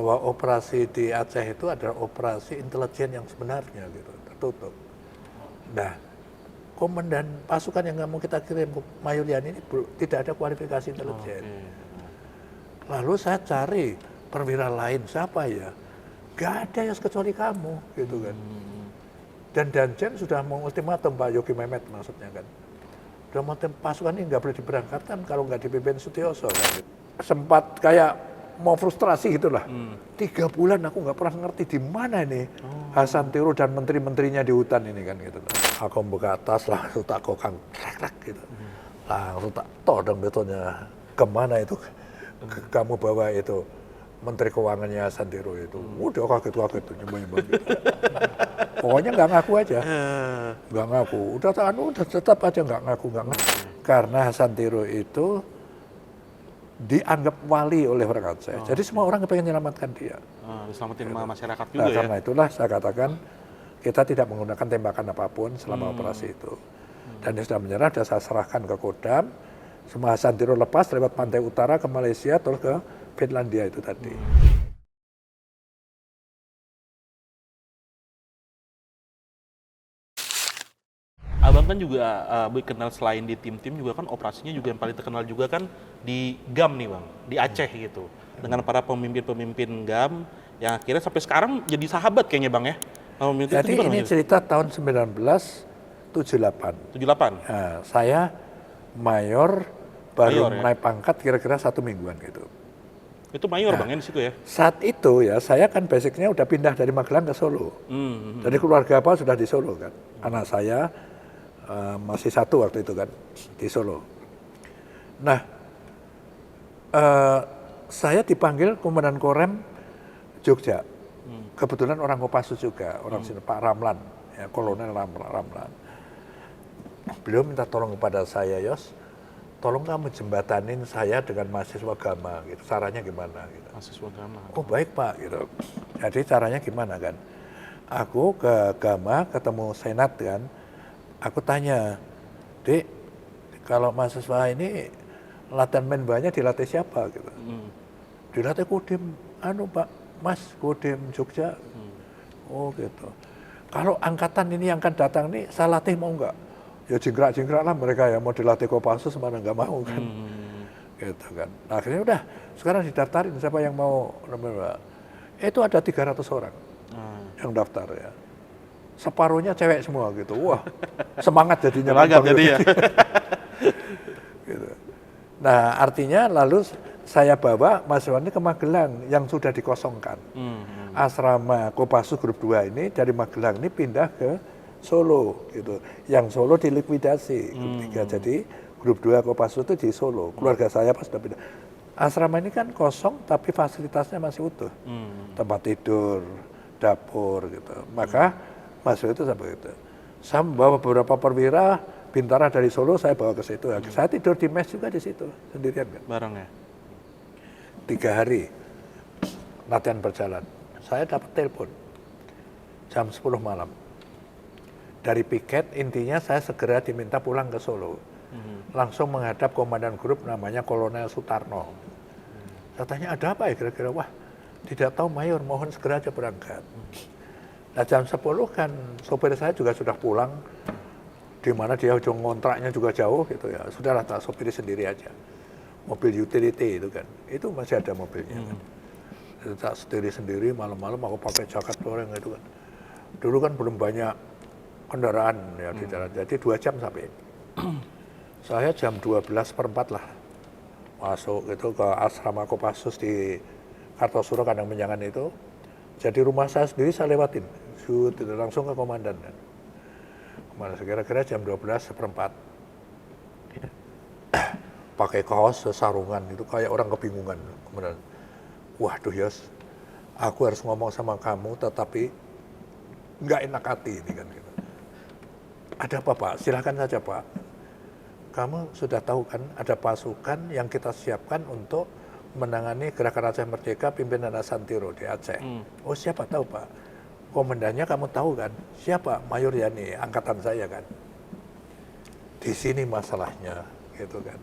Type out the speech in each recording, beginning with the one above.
bahwa operasi di Aceh itu adalah operasi intelijen yang sebenarnya gitu, tertutup. Nah, komandan pasukan yang mau kita kirim ke Mayurian ini tidak ada kualifikasi intelijen. Lalu saya cari perwira lain siapa ya? Gak ada yang kecuali kamu gitu kan. Dan Danjen sudah mengultimatum Pak Yogi Mehmet maksudnya kan. Sudah mau pasukan ini nggak boleh diberangkatkan kalau nggak dipimpin Sutioso kan. Sempat kayak mau frustrasi gitulah. 3 bulan aku nggak pernah ngerti di mana ini Hasan Tiru dan menteri-menterinya di hutan ini kan gitu. Aku buka atas langsung tak kokang trek gitu. Langsung tak todong betulnya kemana itu kamu bawa itu Menteri Keuangannya Hasan Tiru itu. Udah kaget-kaget tuh nyembah-nyembah gitu. Pokoknya nggak ngaku aja, nggak ngaku. Udah tetap aja nggak ngaku. Karena Hasan Tiru itu dianggap wali oleh orang Aceh. Jadi semua orang pengen menyelamatkan dia. Diselamatin masyarakat juga Nah, ya. karena itulah saya katakan kita tidak menggunakan tembakan apapun selama operasi itu. Dan dia sudah menyerah, sudah saya serahkan ke Kodam. Semua Hasan Tiru lepas lewat pantai utara ke Malaysia terus ke Finlandia itu tadi. Abang kan juga kenal selain di tim-tim juga kan operasinya juga yang paling terkenal juga kan di GAM nih Bang, di Aceh gitu. Dengan para pemimpin-pemimpin GAM yang akhirnya sampai sekarang jadi sahabat kayaknya Bang ya. Jadi ini cerita tahun 1978. 78. Nah, saya mayor baru Mayor, ya? naik pangkat kira-kira 1 mingguan gitu. Itu mayor Bang ya di situ ya. Saat itu ya saya kan basicnya udah pindah dari Magelang ke Solo. Jadi keluarga apa sudah di Solo kan. Anak saya masih 1 waktu itu kan di Solo. Nah, saya dipanggil Komandan Korem Jogja. Kebetulan orang Kopassus juga, orang sini Pak Ramlan, ya, Kolonel Ramlan. Beliau minta tolong kepada saya, Yos, tolong kamu jembatanin saya dengan mahasiswa Gama, gitu. Caranya gimana? Gitu. Mahasiswa Gama. Oh baik Pak, gitu. Jadi caranya gimana kan? Aku ke Gama ketemu Senat kan, aku tanya, Dek, kalau mahasiswa ini latihan main banyak dilatih siapa? Gitu. Dilatih Kodim, Pak, Mas Kodim Jogja. Oh gitu. Kalau angkatan ini yang akan datang nih, saya latih mau nggak? Ya jingkrak-jingkrak lah mereka ya, mau dilatih Kopassus mana nggak mau kan. Gitu kan. Nah, akhirnya udah, sekarang didaftarin siapa yang mau. Itu ada 300 orang yang daftar ya. Separuhnya cewek semua gitu. Wah, semangat jadinya. Beragam jadi ya. Gitu. Nah, artinya lalu saya bawa mahasiswa ini ke Magelang yang sudah dikosongkan. Asrama Kopassus Grup 2 ini dari Magelang ini pindah ke Solo gitu. Yang Solo dilikuidasi Grup 3. Jadi Grup 2 Kopassus itu di Solo. Keluarga saya pas sudah pindah. Asrama ini kan kosong tapi fasilitasnya masih utuh. Tempat tidur, dapur gitu. Maka mahasiswa itu sampai itu. Saya membawa beberapa perwira Bintara dari Solo saya bawa ke situ. Saya tidur di mes juga di situ sendirian kan. Bareng ya. 3 hari latihan berjalan. Saya dapat telepon jam 10 malam. Dari piket intinya saya segera diminta pulang ke Solo. Langsung menghadap komandan grup namanya Kolonel Sutarno. Saya tanya ada apa ya kira-kira? Wah tidak tahu Mayor, mohon segera aja berangkat. Nah jam 10 kan sopir saya juga sudah pulang. Di mana dia ujung kontraknya juga jauh gitu ya. Sudahlah tak sopiri sendiri aja. Mobil utility itu kan. Itu masih ada mobilnya kan. Tak sendiri malam-malam aku pakai jaket loreng itu kan. Dulu kan belum banyak kendaraan ya di jalan. Jadi 2 jam sampai. Saya jam 12:04 lah masuk itu ke asrama Kopassus di Kartosuro Kandang Menjangan itu. Jadi rumah saya sendiri saya lewatin. Langsung ke komandan kan. Kira-kira jam 12:04. Pakai kaos sarungan itu kayak orang kebingungan. Kemudian, waduh Yos, aku harus ngomong sama kamu tetapi nggak enak hati ini kan. Gitu. Ada apa Pak? Silakan saja Pak. Kamu sudah tahu kan ada pasukan yang kita siapkan untuk menangani Gerakan Aceh Merdeka pimpinan Hasan Tiru di Aceh. Oh siapa tahu Pak? Komandannya kamu tahu kan? Siapa? Mayor Yani, angkatan saya kan. Di sini masalahnya, gitu kan.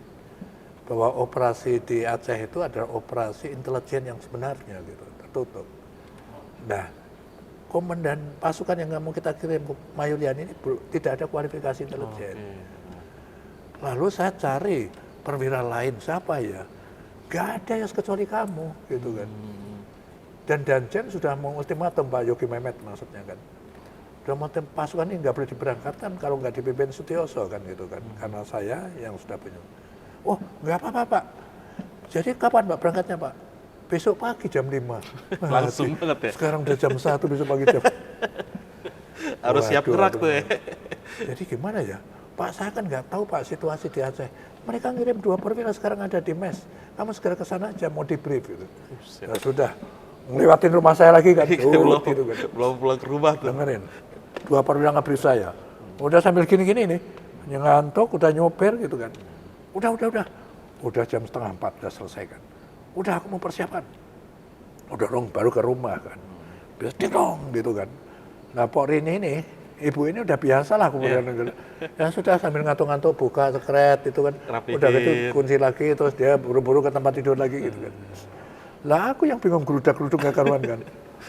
Bahwa operasi di Aceh itu adalah operasi intelijen yang sebenarnya, gitu. tertutup. Nah, komandan pasukan yang nggak mau kita kirim ke Mayulian ini tidak ada kualifikasi intelijen. Lalu saya cari perwira lain, siapa ya? Gak ada yang kecuali kamu, gitu kan. Dan Danjen sudah mengultimatum Pak Yogi Mehmet maksudnya kan. Sudah mau pasukan ini nggak boleh diberangkatkan kalau nggak dipimpin Sutioso kan gitu kan. Karena saya yang sudah punya. Oh, nggak apa-apa Pak. Jadi kapan Pak berangkatnya Pak? Besok pagi jam 5. Langsung banget ya? Sekarang udah jam 1, besok pagi jam. Harus siap gerak tuh ya. Jadi gimana ya? Pak, saya kan nggak tahu Pak situasi di Aceh. Mereka ngirim 2 perwira sekarang ada di mes. Kamu segera ke sana aja mau di-brief gitu. Ya sudah, ngelewatin rumah saya lagi kan. belum, gitu kan. belum pulang ke rumah tuh. Dengerin, 2 perwira nge-brief saya. Udah sambil gini-gini nih, ngantuk, udah nyoper gitu kan. Udah. Udah jam 3:30 udah selesai kan. Udah aku mau persiapan. Udah dong baru ke rumah kan. Biasa dong gitu kan. Nah Pok Rini ini, ibu ini udah biasa lah kemudian. Ya sudah sambil ngantuk-ngantuk buka sekret itu kan. Rapihin. Udah gitu kunci lagi terus dia buru-buru ke tempat tidur lagi gitu kan. Lah aku yang bingung gerudak-geruduk gak karuan kan.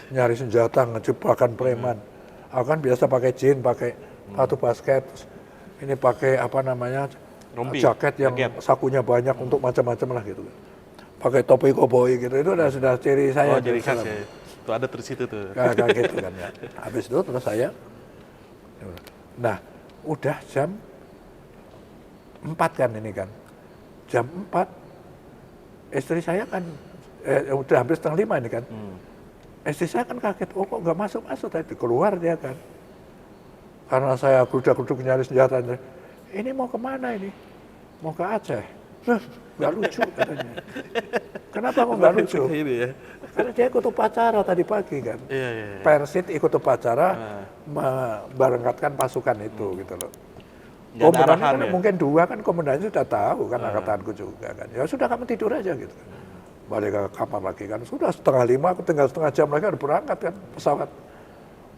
Nyari senjata, ngejebakan preman. Aku kan biasa pakai jin, pakai sepatu basket. Ini pakai apa namanya, Rompi, jaket yang sakunya banyak untuk macam-macam lah gitu. Pakai topi koboi gitu, itu sudah ciri saya. Oh, ciri khas ya. Tuh ada terus itu tuh. Kayak gitu kan ya. Habis itu terus saya, nah udah jam 4 kan ini kan. Jam 4, istri saya kan, udah hampir 4:30 ini kan. Istri saya kan kaget, oh kok nggak masuk-masuk tadi, keluar dia kan. Karena saya gerudak-geruduk nyari senjata, ini mau kemana ini? Mau ke Aceh. Nggak lucu katanya. Kenapa kok nggak lucu? Ini ya. Karena dia ikut upacara tadi pagi kan. Iya. Persit ikut upacara memberangkatkan pasukan itu gitu loh. Nggak ada Komandannya arahan kan ya? mungkin 2 kan komandannya sudah tahu kan angkatanku juga kan. Ya sudah kamu tidur aja gitu. Balik ke kapal lagi kan. Sudah 4:30 aku tinggal setengah jam lagi udah berangkat kan pesawat.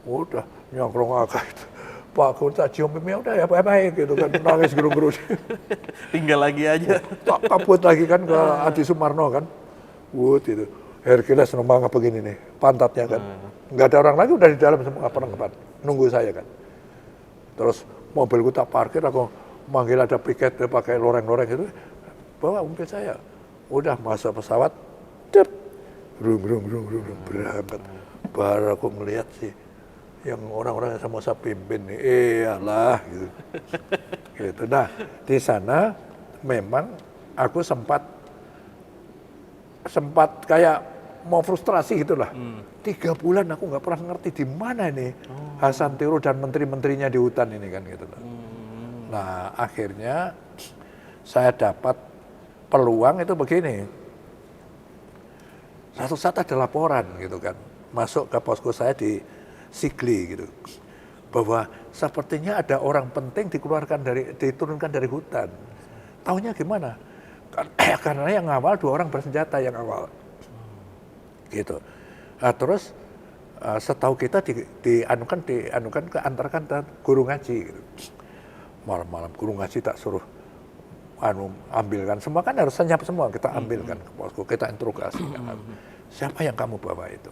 Udah nyongkrong agak itu. Pak, aku tak cium pipinya udah ya baik-baik gitu kan, nangis gerung-gerung. Tinggal lagi aja. Tak kabut lagi kan ke Adi Sumarno kan. Itu. Hercules nembang begini nih, pantatnya kan. Nggak ada orang lagi udah di dalam semua perlengkapan. Nunggu saya kan. Terus mobilku tak parkir, aku manggil ada piket, dia pakai loreng-loreng itu. Bawa mobil saya. Udah masuk pesawat, dep. Rung, berangkat. Baru aku melihat sih, yang orang-orang yang sama saya pimpin nih, iyalah gitu. Gitu. Nah, di sana memang aku sempat kayak mau frustrasi gitulah. 3 bulan aku nggak pernah ngerti di mana ini Hasan Tiru dan menteri-menterinya di hutan ini kan gitu. Nah, akhirnya saya dapat peluang itu begini. Satu saat ada laporan gitu kan, masuk ke posko saya di Sigli gitu, bahwa sepertinya ada orang penting diturunkan dari hutan. Taunya gimana? Karena yang awal 2 orang bersenjata yang awal, gitu. Nah, terus setahu kita diantarkan ke guru ngaji. Gitu. Malam-malam guru ngaji tak suruh ambilkan semua kan harus senyap semua kita ambilkan ke posko, kita interogasi. Siapa yang kamu bawa itu?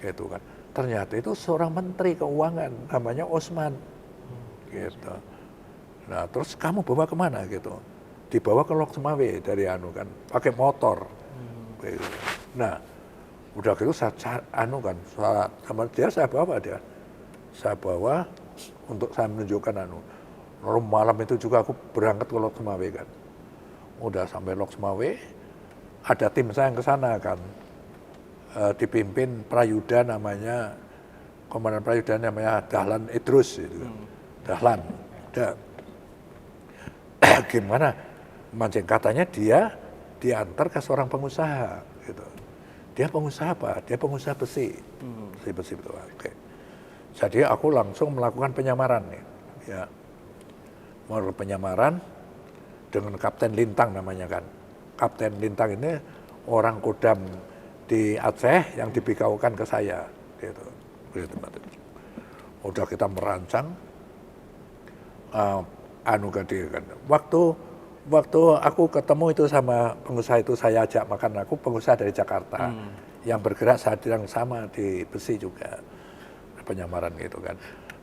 Gitu kan. Ternyata itu seorang menteri keuangan, namanya Osman, gitu. Nah, terus kamu bawa kemana gitu? Dibawa ke Lok Semawe dari kan, pakai motor. Gitu. Nah, udah gitu saya sama dia saya bawa dia. Saya bawa untuk saya menunjukkan Lalu malam itu juga aku berangkat ke Lok Semawe kan. Udah sampai Lok Semawe, ada tim saya yang ke sana kan. Dipimpin Prayuda namanya, komandan Prayuda namanya Dahlan Idrus gitu. Dahlan. Gimana? Mancing katanya dia diantar ke seorang pengusaha gitu. Dia pengusaha apa? Dia pengusaha besi. Besi itu. Oke. Jadi aku langsung melakukan penyamaran nih. Ya. Melakukan penyamaran dengan Kapten Lintang namanya kan. Kapten Lintang ini orang Kodam di Aceh yang dibikaukan ke saya gitu. Udah kita merancang kan. Waktu aku ketemu itu sama pengusaha itu, saya ajak makan, aku pengusaha dari Jakarta. yang bergerak saat yang sama di besi juga, penyamaran gitu kan.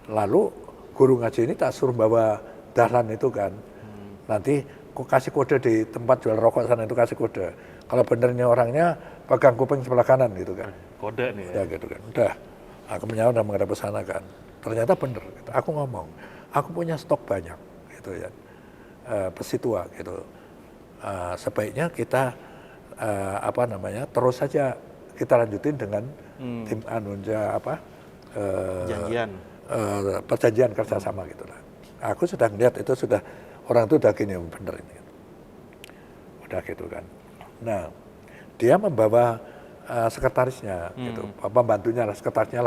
Lalu guru ngaji ini tak suruh bawa dahlan itu kan, nanti kok kasih kode di tempat jual rokok sana itu kasih kode. Kalau benernya orangnya pegang kuping sebelah kanan gitu kan. Kode nih Ya gitu kan. Udah, aku menyala dan menghadap ke sana kan. Ternyata bener. Gitu. Aku ngomong, aku punya stok banyak gitu ya, besi tua gitu. Sebaiknya kita terus saja kita lanjutin dengan tim janjian. perjanjian kerjasama gitu lah. Aku sudah ngeliat itu sudah orang itu udah gini bener ini, udah gitu kan. Nah dia membawa sekretarisnya, gitu, pembantunya, sekretarisnya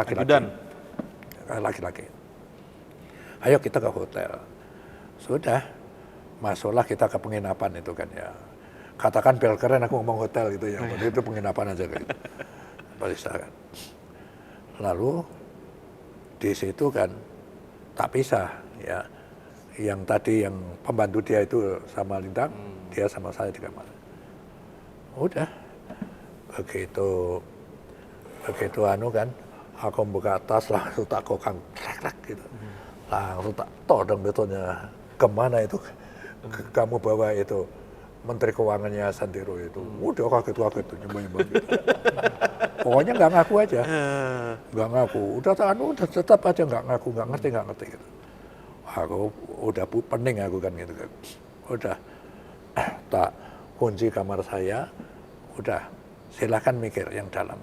laki-laki. Ayo kita ke hotel. Sudah, masuklah kita ke penginapan itu kan ya. Katakan bel keren, aku ngomong hotel gitu ya. Itu penginapan aja gitu. Barista kan. Lalu di situ kan tak pisah ya. Yang tadi yang pembantu dia itu sama Lintang, dia sama saya di kamar. Udah, begitu kan, aku buka tas langsung tak kokang, gitu. Langsung tak todong betulnya, kemana itu kamu bawa itu Menteri Keuangannya Santiro itu. Udah kaget tuh nyembah gitu. Pokoknya nggak ngaku aja, nggak ngaku. Udah tetap aja nggak ngaku, nggak ngerti gitu. Aku udah pening aku kan gitu kan. Udah tak kunci kamar saya, udah silakan mikir yang dalam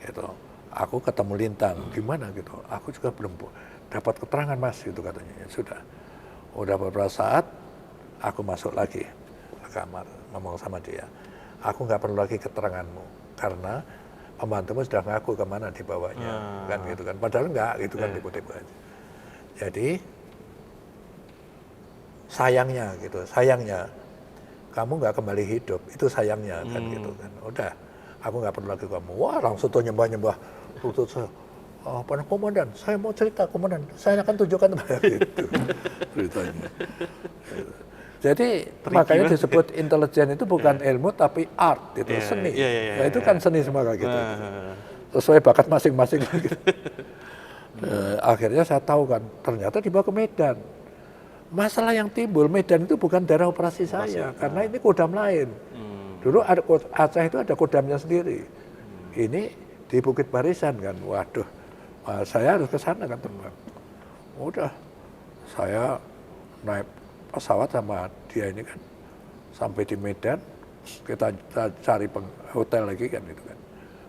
gitu. Aku ketemu Lintang gimana gitu, aku juga belum dapat keterangan mas gitu katanya. Ya sudah, udah beberapa saat aku masuk lagi ke kamar ngomong sama dia, aku nggak perlu lagi keteranganmu karena pembantumu sudah ngaku kemana dibawanya kan gitu kan, padahal nggak gitu kan, tiba-tiba aja. Jadi sayangnya kamu nggak kembali hidup, itu sayangnya kan gitu kan. Udah, aku nggak perlu lagi kamu. Wah langsung tuh nyembah lutut saya. Komandan, saya mau cerita komandan, saya akan tunjukkan gitu ceritanya. Jadi makanya disebut intelijen itu bukan ilmu tapi art itu, seni. Nah, itu kan seni semua kayak gitu. Sesuai bakat masing-masing gitu. Akhirnya saya tahu kan, ternyata dibawa ke Medan. Masalah yang timbul, Medan itu bukan daerah operasi saya, karena ini kodam lain. Dulu Aceh itu ada kodamnya sendiri. Ini di Bukit Barisan kan, waduh, saya harus ke sana kan terbang. Udah, saya naik pesawat sama dia ini kan, sampai di Medan, kita cari hotel lagi kan itu kan.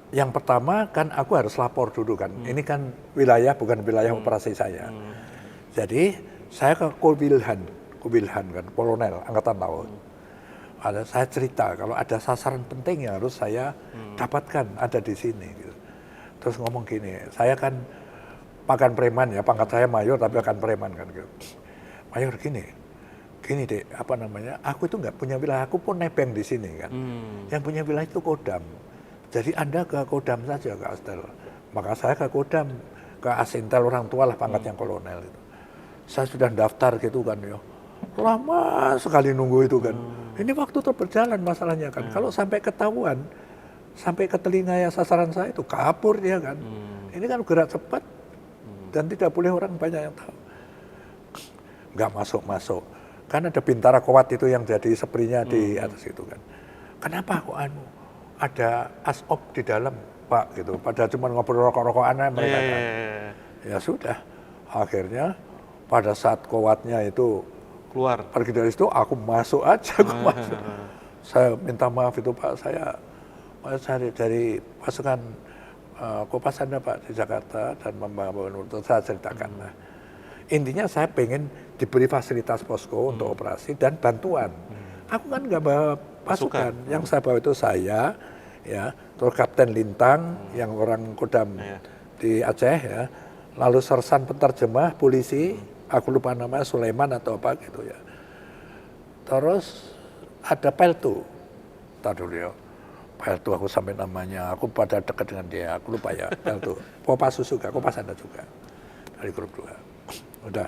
Yang pertama kan aku harus lapor dulu kan, ini kan wilayah bukan wilayah operasi saya. Jadi saya ke Kubilhan kan, kolonel angkatan laut. Saya cerita kalau ada sasaran penting yang harus saya dapatkan ada di sini. Gitu. Terus ngomong gini, saya kan pakan preman ya, pangkat saya mayor tapi akan preman kan. Gitu. Mayor gini deh, aku itu nggak punya wilayah, aku pun nebeng di sini kan. Yang punya wilayah itu Kodam. Jadi Anda ke Kodam saja, ke Astel. Maka saya ke Kodam, ke Asintel orang tua lah pangkat yang kolonel itu. Saya sudah daftar gitu kan ya, lama sekali nunggu itu kan. Ini waktu terus berjalan masalahnya kan. Kalau sampai ketahuan, sampai ke telinga ya sasaran saya itu kabur dia kan. Ini kan gerak cepat dan tidak boleh orang banyak yang tahu. Nggak masuk. Kan ada Bintara Kowat itu yang jadi seprinya di atas itu kan. Kenapa kok ada asop di dalam Pak gitu. Padahal cuma ngobrol rokok-rokokan mereka kan. Ya sudah, akhirnya pada saat Kowatnya itu keluar pergi dari situ, aku masuk aja, masuk. Saya minta maaf itu Pak, saya dari pasukan Kopas Anda Pak di Jakarta dan membangun untuk saya ceritakan. Nah, intinya saya pengen diberi fasilitas posko untuk operasi dan bantuan. Aku kan nggak bawa pasukan, yang saya bawa itu saya, ya, terus Kapten Lintang yang orang Kodam di Aceh ya, lalu sersan penterjemah polisi, aku lupa namanya Sulaiman atau apa gitu ya. Terus ada Peltu, dulu ya. Peltu aku sampai namanya, aku pada dekat dengan dia, aku lupa ya Peltu. Kopassus juga, Kopas Anda juga dari grup 2. Udah.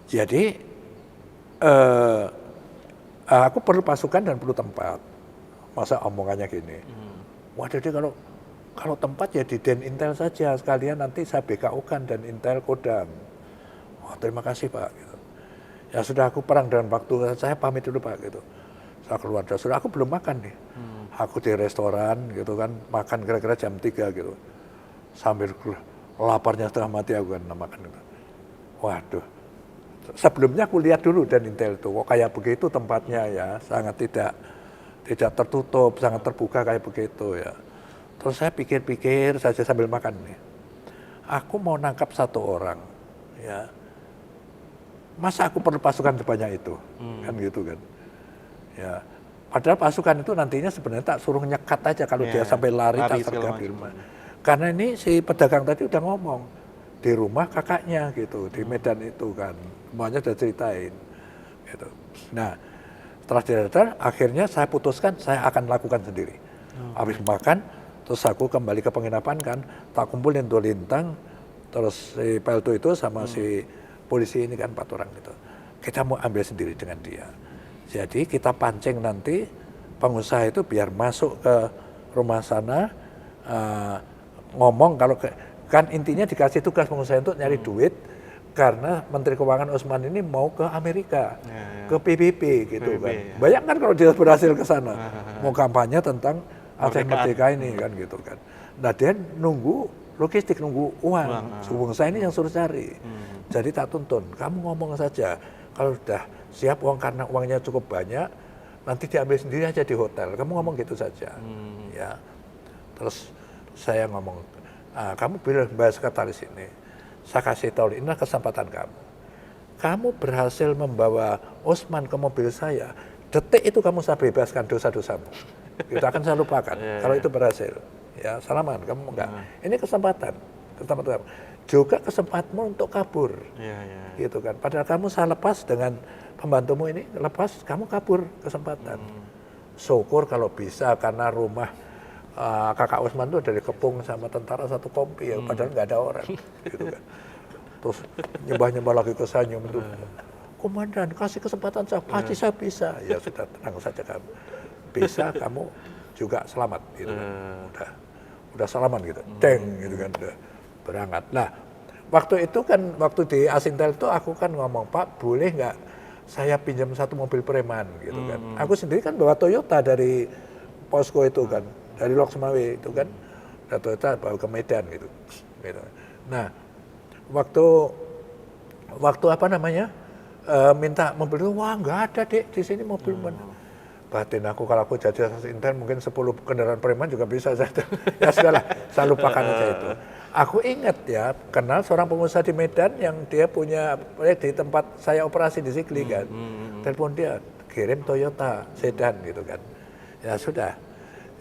Jadi aku perlu pasukan dan perlu tempat. Masa omongannya gini. wah jadi kalau tempat ya di Den Intel saja, sekalian nanti saya BKO-kan Dan Intel Kodam. Wah terima kasih Pak. Gitu. Ya sudah aku perang dengan waktu, saya pamit dulu Pak. Gitu. Saya keluar, sudah aku belum makan nih. Aku di restoran gitu kan, makan kira-kira jam 3 gitu. Sambil laparnya setengah mati aku kan makan gitu. Waduh, sebelumnya aku lihat dulu Dan Intel itu, kok kayak begitu tempatnya ya, sangat tidak tertutup, sangat terbuka kayak begitu ya. Terus saya pikir-pikir saja sambil makan nih. Aku mau nangkap satu orang, ya. Masa aku perlu pasukan sebanyak itu, kan gitu kan. Ya, padahal pasukan itu nantinya sebenarnya tak suruh nyekat aja kalau dia sampai lari tak sergap di rumah. Karena ini si pedagang tadi udah ngomong di rumah kakaknya gitu, di Medan itu kan, semuanya udah ceritain. Gitu. Nah, setelah diredar, akhirnya saya putuskan saya akan lakukan sendiri. Habis makan, terus aku kembali ke penginapan kan, tak kumpulin tuh Lintang, terus si Peltu itu sama si polisi ini kan 4 orang gitu. Kita mau ambil sendiri dengan dia. Jadi kita pancing nanti pengusaha itu biar masuk ke rumah sana, ngomong kalau kan intinya dikasih tugas pengusaha untuk nyari duit, karena Menteri Keuangan Usman ini mau ke Amerika, ke PBB gitu kan. Bayangkan kalau dia berhasil ke sana, mau kampanye tentang Aceh Merdeka ini kan gitu kan. Nah dia nunggu logistik, nunggu uang. Pengusaha ini yang suruh cari. Jadi tak tuntun, kamu ngomong saja. Kalau sudah siap uang karena uangnya cukup banyak, nanti diambil sendiri aja di hotel. Kamu ngomong gitu saja. Ya. Terus saya ngomong, kamu bilang Mbak Sekretaris ini, saya kasih tahu, inilah kesempatan kamu. Kamu berhasil membawa Usman ke mobil saya, detik itu kamu saya bebaskan dosa-dosamu. Kita akan saya lupakan, kalau itu berhasil. Ya, salaman, kamu enggak. Ini kesempatan kamu. Juga kesempatanmu untuk kabur. Gitu kan. Padahal kamu saya lepas dengan pembantumu ini, lepas, kamu kabur kesempatan. Syukur kalau bisa, karena rumah kakak Usman itu dari kepung sama tentara satu kompi ya, padahal nggak ada orang, gitu kan. Terus nyembah lagi ke saya itu, komandan kasih kesempatan saya, pasti saya bisa. Ya sudah, tenang saja kamu, bisa, kamu juga selamat, gitu kan. Udah selamat gitu, deng, gitu kan, udah berangkat. Nah, waktu itu kan, waktu di Asintel itu aku kan ngomong, Pak, boleh nggak saya pinjam satu mobil preman, gitu kan. Aku sendiri kan bawa Toyota dari posko itu kan, dari Lok Sumawe itu kan, Toyota bawa ke Medan gitu. Nah, waktu apa namanya, minta mobil itu, wah nggak ada Dek, di sini mobil mana. Batin aku, kalau aku jadi Asintel mungkin 10 kendaraan preman juga bisa saya. Ya sudahlah, saya lupakan aja itu. Aku ingat ya, kenal seorang pengusaha di Medan yang dia punya di tempat saya operasi di Sigli kan. Telepon dia, kirim Toyota sedan gitu kan. Ya sudah.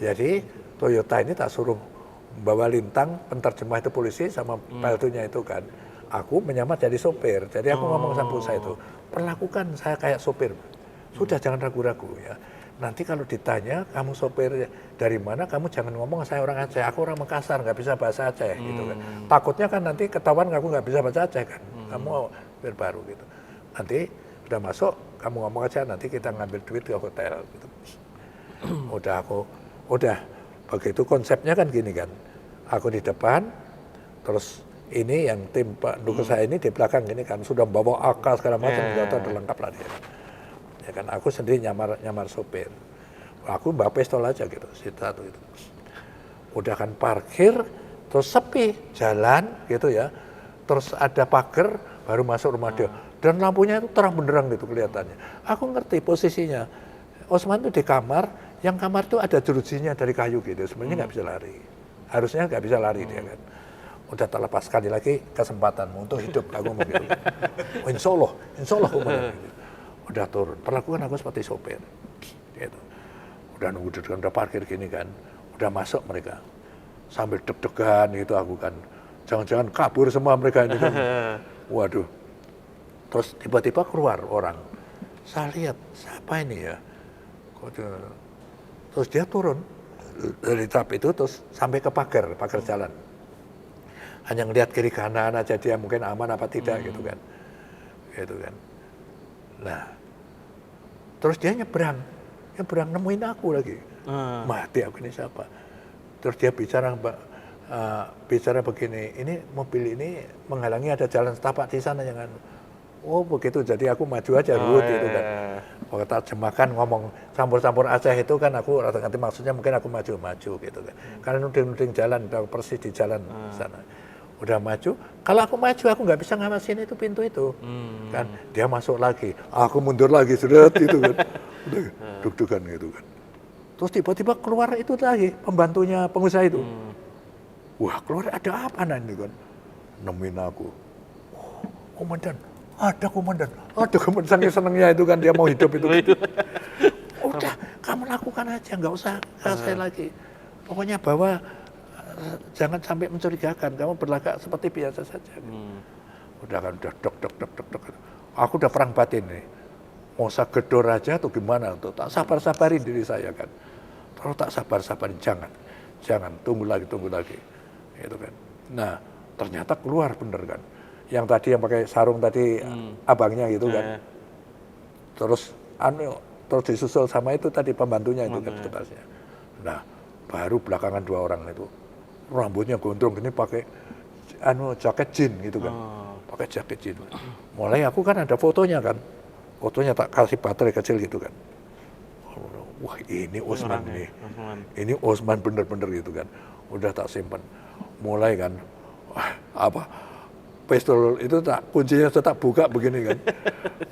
Jadi Toyota ini tak suruh bawa Lintang, penterjemah itu polisi sama peltunya itu kan. Aku menyamar jadi sopir. Jadi aku ngomong sama saya itu, perlakukan saya kayak sopir. Sudah, jangan ragu-ragu ya. Nanti kalau ditanya kamu sopir dari mana, kamu jangan ngomong saya orang Aceh, aku orang Makassar, nggak bisa bahasa Aceh gitu kan. Takutnya kan nanti ketahuan aku nggak bisa bahasa Aceh kan. Kamu sopir baru gitu. Nanti udah masuk, kamu ngomong aja, nanti kita ngambil duit ke hotel gitu. Udah begitu konsepnya kan gini kan. Aku di depan, terus ini yang tim Pak Dukes saya ini di belakang ini kan, sudah bawa AK segala macam, udah lengkap lah dia. Ya kan, aku sendiri nyamar sopir. Aku bawa pistol aja gitu, satu itu. Udah kan parkir, terus sepi, jalan gitu ya. Terus ada pagar, baru masuk rumah dia. Dan lampunya itu terang benderang gitu kelihatannya. Aku ngerti posisinya. Usman itu di kamar, yang kamar itu ada jerujinya dari kayu gitu. Sebenarnya nggak bisa lari. Harusnya nggak bisa lari dia kan. Udah terlepas, sekali lagi kesempatanmu untuk hidup, aku ngomong gitu. Oh, insya Allah aku ngomong gitu. Udah turun, perlakukan aku seperti sopir gitu. Udah nunggu udah parkir gini kan, udah masuk mereka sambil deg-degan gitu aku kan, jangan-jangan kabur semua mereka ini kan. Waduh, terus tiba-tiba keluar orang, saya lihat siapa ini ya, terus dia turun dari trap itu terus sampai ke pagar jalan, hanya ngeliat kiri kanan aja dia mungkin aman apa tidak gitu kan. Nah, terus dia nyebrang nemuin aku lagi. Mati aku, ini siapa? Terus dia bicara begini, ini mobil ini menghalangi ada jalan setapak di sana yang oh begitu, jadi aku maju aja gitu kan. Kalau terjemahkan ngomong campur-campur Aceh itu kan aku rata-rata maksudnya mungkin aku maju gitu kan. Karena nuding-nuding jalan, persis di jalan sana. Udah maju, kalau aku maju aku nggak bisa ngawasin itu pintu itu. Kan dia masuk lagi, aku mundur lagi sudah gitu kan. Udah deg-degan gitu kan. Terus tiba-tiba keluar itu lagi pembantunya pengusaha itu. Wah, keluar ada apa nanti kan? Nemuin aku. Oh, komandan, ada komandan saking senengnya itu kan dia mau hidup itu. Udah, kamu lakukan aja, nggak usah saya lagi. Pokoknya bawa jangan sampai mencurigakan, kamu berlagak seperti biasa saja. Udah kan, udah dok. Aku udah perang batin nih. Mau saya gedor aja atau gimana? Tuh, tak sabar-sabarin diri saya kan. Terus tak sabar-sabarin, jangan, tunggu lagi. Gitu kan. Nah, ternyata keluar bener kan. Yang tadi yang pakai sarung tadi abangnya gitu kan. Terus disusul sama itu tadi pembantunya itu kan sekretarisnya. Nah, baru belakangan 2 orang itu rambutnya gondrong gini pakai jaket jin gitu kan. Pakai jaket jin. Mulai aku kan ada fotonya kan. Fotonya tak kasih baterai kecil gitu kan. Wah, ini Osman nih. Ini Osman bener-bener gitu kan. Udah tak simpan. Mulai kan pistol itu kuncinya tak buka begini kan.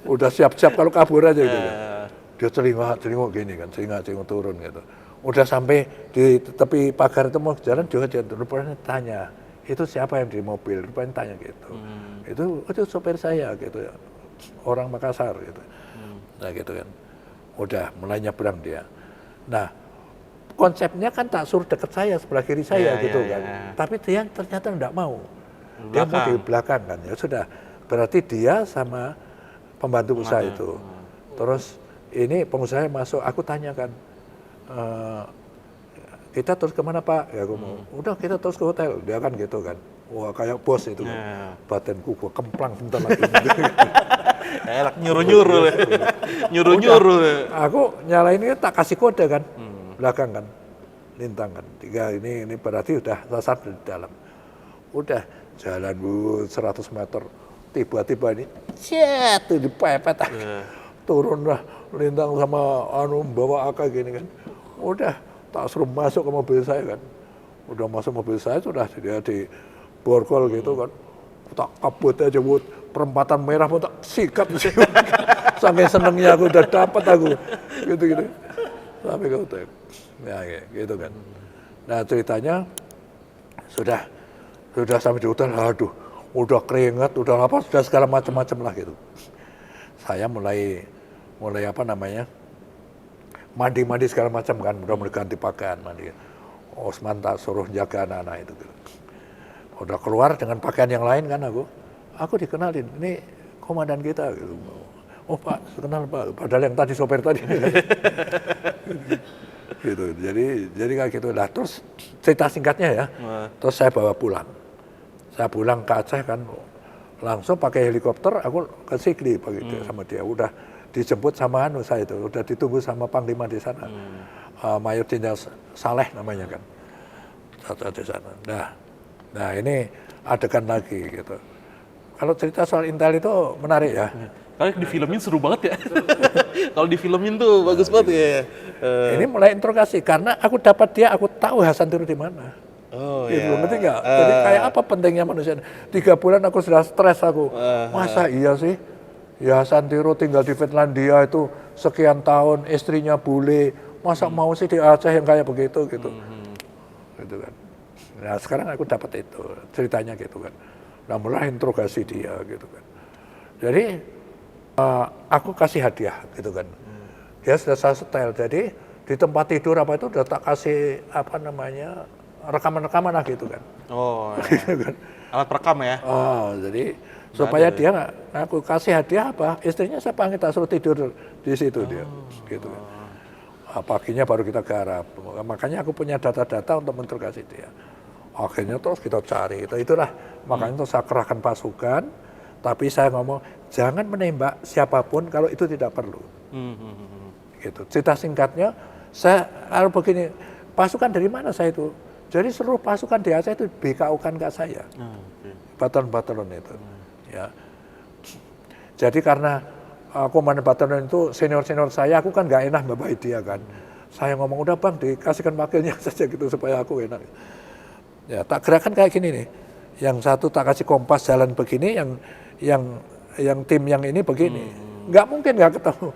Udah siap-siap kalau kabur aja gitu kan. Dia celingak gini kan, celingak turun gitu. Udah sampai di tepi pagar itu mau jalan dia rupanya tanya, itu siapa yang di mobil? Rupanya tanya gitu. Itu sopir saya gitu ya. Orang Makassar gitu. Nah gitu kan. Udah mulai nyebrang dia. Nah, konsepnya kan tak suruh deket saya, sebelah kiri saya gitu kan. Tapi dia ternyata enggak mau. Dia mau di belakang kan. Ya sudah, berarti dia sama pembantu usaha itu. Terus ini pengusaha masuk, aku tanyakan, kita terus kemana Pak? Ya aku mau, udah kita terus ke hotel. Dia kan gitu kan. Wah kayak bos itu kan. Batinku gua kemplang bentar lagi. Enak nyuruh-nyuruh. Aku nyalain ini tak kasih kode kan. Belakang kan. Lintang kan. 3 ini berarti udah sasar di dalam. Udah jalan 100 meter. Tiba-tiba ini cet dipepet. Turun lah lintang sama bawa AK gini kan. Udah tak suruh masuk ke mobil saya kan. Udah masuk mobil saya sudah dia di borgol gitu kan. Tak kabut aja buat perempatan merah pun tak sikat. Sampai senengnya aku udah dapat aku. Gitu. Sampai ke hotel. Ya gitu kan. Nah ceritanya sudah sampai di hotel, aduh udah keringat, udah apa, sudah segala macam-macam lah gitu. Saya mulai apa namanya, mandi segala macam kan, udah mulai ganti pakaian mandi. Osman tak suruh jaga anak-anak itu. Gitu. Udah keluar dengan pakaian yang lain kan aku dikenalin, ini komandan kita gitu. Oh Pak, kenal Pak, padahal yang tadi sopir tadi. Gitu. Jadi kayak gitu. Nah, terus cerita singkatnya ya. Terus saya bawa pulang. Saya pulang ke Aceh kan langsung pakai helikopter aku ke Sigli sama dia. Udah dijemput sama saya itu, udah ditunggu sama panglima di sana. Mayor Jenderal Saleh namanya kan. Di sana. Nah, ini adegan lagi gitu. Kalau cerita soal Intel itu menarik ya. Kalau di filmin seru banget ya. Kalau di filmin tuh bagus banget ya. Ini mulai interogasi karena aku dapat dia, aku tahu Hasan Tiru di mana. Oh iya. Ngerti nggak? Jadi kayak apa pentingnya manusia. 3 bulan aku sudah stres aku. Masa iya sih? Ya Hasan Tiru tinggal di Finlandia itu sekian tahun, istrinya bule. Masa mau sih di Aceh yang kayak begitu gitu. Gitu kan. Nah sekarang aku dapat itu ceritanya gitu kan. Nah mulai interogasi dia gitu kan. Jadi aku kasih hadiah gitu kan. Dia sudah saya setel, jadi di tempat tidur apa itu udah tak kasih apa namanya rekaman-rekaman lah gitu kan. Oh, gitu kan. Alat perekam ya? Oh, jadi supaya dia nggak, aku kasih hadiah apa, istrinya saya panggil tak suruh tidur di situ dia, gitu kan. Paginya baru kita garap, makanya aku punya data-data untuk menginterogasi dia. Akhirnya terus kita cari, itulah makanya terus saya kerahkan pasukan, tapi saya ngomong jangan menembak siapapun kalau itu tidak perlu. Gitu. Cerita singkatnya, saya kalau begini, pasukan dari mana saya itu? Jadi seluruh pasukan di Aceh itu BKO-kan ke saya, Oke. batalan-batalan itu. Ya. Jadi karena komandan batalan itu senior-senior saya, aku kan nggak enak membawahi dia kan. Saya ngomong, udah bang dikasihkan wakilnya saja gitu supaya aku enak. Ya tak gerakan kayak gini nih. Yang satu tak kasih kompas jalan begini, yang tim yang ini begini. Nggak mungkin nggak ketemu.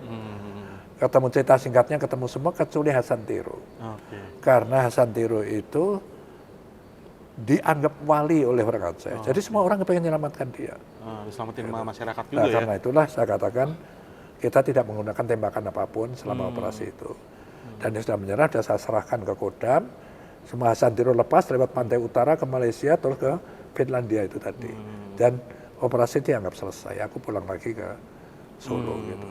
Ketemu cerita singkatnya, ketemu semua kecuali Hasan Tiro. Oke. Karena Hasan Tiro itu dianggap wali oleh orang Aceh. Jadi semua orang pengen menyelamatkan dia. Diselamatin sama masyarakat Nah, juga ya. karena itulah saya katakan kita tidak menggunakan tembakan apapun selama operasi itu. Dan dia sudah menyerah, sudah saya serahkan ke Kodam. Semua Hasan Tiro lepas lewat pantai utara ke Malaysia terus ke Finlandia itu tadi. Dan operasi dianggap selesai. Aku pulang lagi ke Solo gitu.